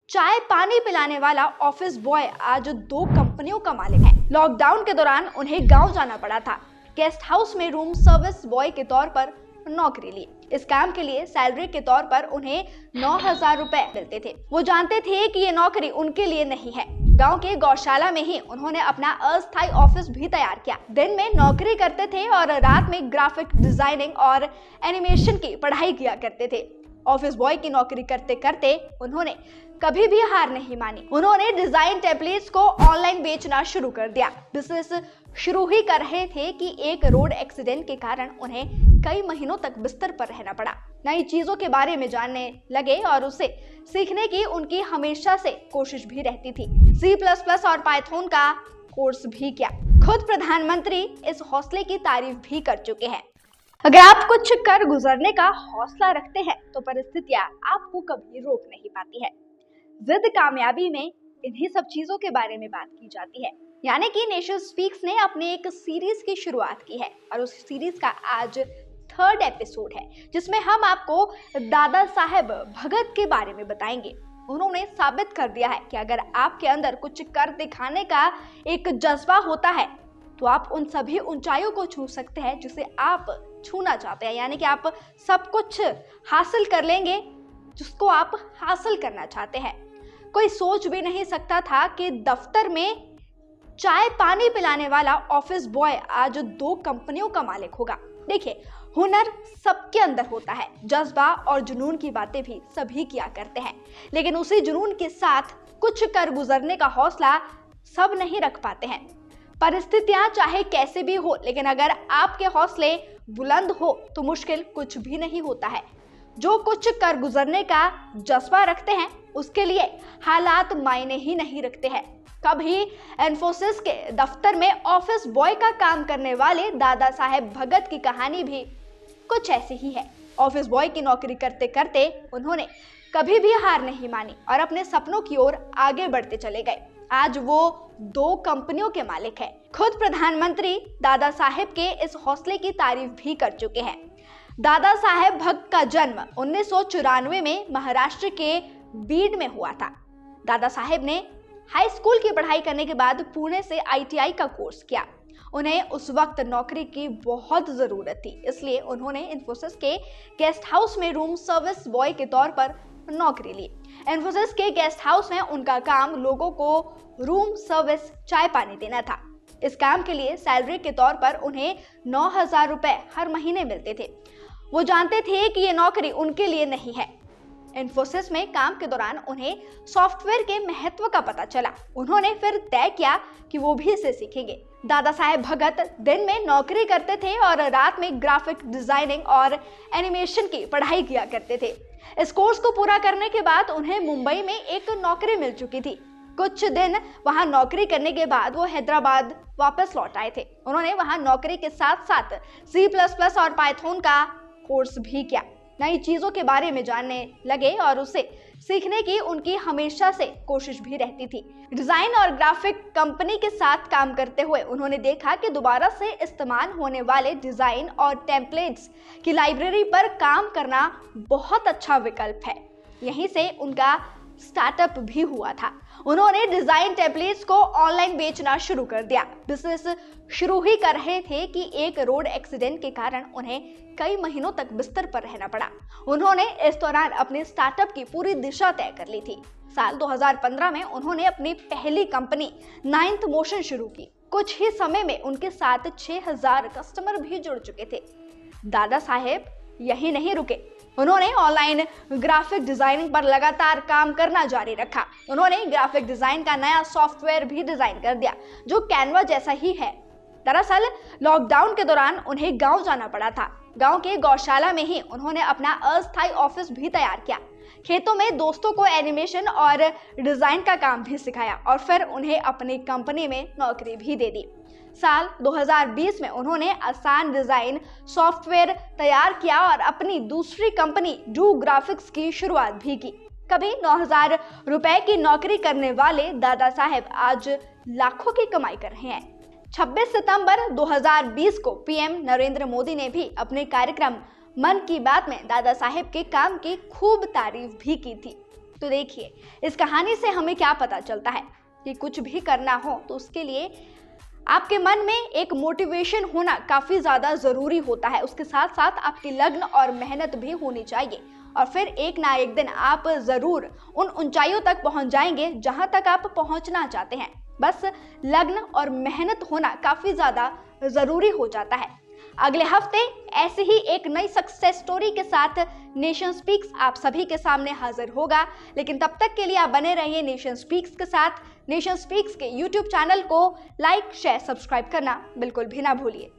चाय पानी पिलाने वाला ऑफिस बॉय आज 2 कंपनियों का मालिक है। लॉकडाउन के दौरान उन्हें गांव जाना पड़ा था। गेस्ट हाउस में रूम सर्विस बॉय के तौर पर नौकरी ली। इस काम के लिए सैलरी के तौर पर उन्हें 9,000 रुपए मिलते थे। वो जानते थे कि ये नौकरी उनके लिए नहीं है। गांव के गौशाला में ही उन्होंने अपना अस्थायी ऑफिस भी तैयार किया। दिन में नौकरी करते थे और रात में ग्राफिक डिजाइनिंग और एनिमेशन की पढ़ाई किया करते थे। ऑफिस बॉय की नौकरी करते करते उन्होंने कभी भी हार नहीं मानी। उन्होंने डिजाइन टेम्पलेट्स को ऑनलाइन बेचना शुरू कर दिया। बिजनेस शुरू ही कर रहे थे कि एक रोड एक्सीडेंट के कारण उन्हें कई महीनों तक बिस्तर पर रहना पड़ा। नई चीजों के बारे में जानने लगे और उसे सीखने की उनकी हमेशा से कोशिश भी रहती थी। C++ और पाइथन का कोर्स भी किया। खुद प्रधानमंत्री इस हौसले की तारीफ भी कर चुके हैं। अगर आप कुछ कर गुजरने का हौसला रखते हैं तो परिस्थितियां आपको कभी रोक नहीं पाती है। जिद कामयाबी में इन्हीं सब चीजों के बारे में बात की जाती है। यानी कि नेशन स्पीक्स ने अपने एक सीरीज की शुरुआत की है और उस सीरीज का आज 3rd एपिसोड है, जिसमें हम आपको दादा साहेब भगत के बारे में बताएंगे। उन्होंने साबित कर दिया है कि अगर आपके अंदर कुछ कर दिखाने का एक जज्बा होता है तो आप उन सभी ऊंचाइयों को छू सकते हैं जिसे आप छूना चाहते हैं। यानी कि आप सब कुछ हासिल कर लेंगे जिसको आप हासिल करना चाहते हैं। कोई सोच भी नहीं सकता था कि दफ्तर में चाय पानी पिलाने वाला ऑफिस बॉय आज 2 कंपनियों का मालिक होगा। देखिए, हुनर सबके अंदर होता है, जज्बा और जुनून की बातें भी सभी किया करते हैं, लेकिन उसी जुनून के साथ कुछ कर गुजरने का हौसला सब नहीं रख पाते हैं। परिस्थितियां चाहे कैसे भी हो, लेकिन अगर आपके हौसले बुलंद हो तो मुश्किल कुछ भी नहीं होता है। जो कुछ कर गुजरने का जज्बा रखते हैं उसके लिए हालात मायने ही नहीं रखते हैं। कभी इन्फोसिस के दफ्तर में ऑफिस बॉय का काम करने वाले दादा साहेब भगत की कहानी भी कुछ ऐसी ही है। ऑफिस बॉय की नौकरी करते करते उन्होंने कभी भी हार नहीं मानी और अपने सपनों की ओर आगे बढ़ते चले गए। आज वो 2 कंपनियों के मालिक हैं। खुद प्रधानमंत्री दादा साहेब के इस हौसले की तारीफ भी कर चुके हैं। दादा साहेब भगत का जन्म 1994 में महाराष्ट्र के बीड में हुआ था। दादा साहेब ने हाई स्कूल की पढ़ाई करने के बाद पुणे से ITI का कोर्स किया। उन्हें उस वक्त नौकरी की बहुत जरूरत थी, इसलिए उन्होंने इन्फोसिस के गेस्ट हाउस में रूम सर्विस बॉय के तौर पर नौकरी ली। इन्फोसिस के गेस्ट हाउस में उनका काम लोगों को रूम सर्विस चाय पानी देना था। इस काम के लिए सैलरी के तौर पर उन्हें 9,000 रुपए हर महीने मिलते थे। वो जानते थे कि ये नौकरी उनके लिए नहीं है। इन्फोसिस में काम के दौरान उन्हें सॉफ्टवेयर के महत्व का पता चला। उन्होंने फिर तय किया कि वो भी इसे सीखेंगे। दादा साहेब भगत दिन में नौकरी करते थे और रात में ग्राफिक डिजाइनिंग और एनिमेशन की पढ़ाई किया करते थे। इस कोर्स को पूरा करने के बाद उन्हें मुंबई में एक नौकरी मिल चुकी थी। कुछ दिन वहां नौकरी करने के बाद वो हैदराबाद वापस लौट आए थे। उन्होंने वहां नौकरी के साथ साथ C++ और पाइथन का कोर्स भी किया। नई चीजों के बारे में जानने लगे और उसे सीखने की उनकी हमेशा से कोशिश भी रहती थी। डिजाइन और ग्राफिक कंपनी के साथ काम करते हुए उन्होंने देखा कि दोबारा से इस्तेमाल होने वाले डिजाइन और टेम्पलेट्स की लाइब्रेरी पर काम करना बहुत अच्छा विकल्प है। यहीं से उनका स्टार्टअप भी हुआ था। उन्होंने डिजाइन टेम्पलेट्स को ऑनलाइन बेचना शुरू कर दिया। बिजनेस शुरू ही कर रहे थे कि एक रोड एक्सीडेंट के कारण उन्हें कई महीनों तक बिस्तर पर रहना पड़ा। उन्होंने इस दौरान अपने स्टार्टअप की पूरी दिशा तय कर ली थी। साल 2015 में उन्होंने अपनी पहली कंपनी 9th मोशन शुरू की। कुछ ही समय में उनके साथ 6,000 कस्टमर भी जुड़ चुके थे। दादा साहेब यही नहीं रुके। उन्होंने ऑनलाइन ग्राफिक डिजाइनिंग पर लगातार काम करना जारी रखा। उन्होंने ग्राफिक डिजाइन का नया सॉफ्टवेयर भी डिजाइन कर दिया जो कैनवा जैसा ही है। दरअसल लॉकडाउन के दौरान उन्हें गांव जाना पड़ा था। गांव के गौशाला में ही उन्होंने अपना अस्थायी ऑफिस भी तैयार किया। खेतों में दोस्तों को एनिमेशन और डिजाइन का काम भी सिखाया और फिर उन्हें अपनी कंपनी में नौकरी भी दे दी। साल 2020 में उन्होंने आसान डिजाइन सॉफ्टवेयर तैयार किया और अपनी दूसरी कंपनी डू ग्राफिक्स की शुरुआत भी की। कभी 9,000 रुपए की नौकरी करने वाले दादा साहेब आज लाखों की कमाई कर रहे हैं। 26 सितंबर 2020 को PM नरेंद्र मोदी ने भी अपने कार्यक्रम मन की बात में दादा साहेब के काम की खूब तारीफ भी की थी। तो देखिए, इस कहानी से हमें क्या पता चलता है कि कुछ भी करना हो तो उसके लिए आपके मन में एक मोटिवेशन होना काफ़ी ज़्यादा ज़रूरी होता है। उसके साथ साथ आपकी लगन और मेहनत भी होनी चाहिए, और फिर एक ना एक दिन आप ज़रूर उन ऊंचाइयों तक पहुंच जाएंगे जहां तक आप पहुंचना चाहते हैं। बस लगन और मेहनत होना काफ़ी ज़्यादा ज़रूरी हो जाता है। अगले हफ्ते ऐसे ही एक नई सक्सेस स्टोरी के साथ नेशन स्पीक्स आप सभी के सामने हाजिर होगा। लेकिन तब तक के लिए आप बने रहिए नेशन स्पीक्स के साथ। नेशन स्पीक्स के यूट्यूब चैनल को लाइक, शेयर, सब्सक्राइब करना बिल्कुल भी ना भूलिए।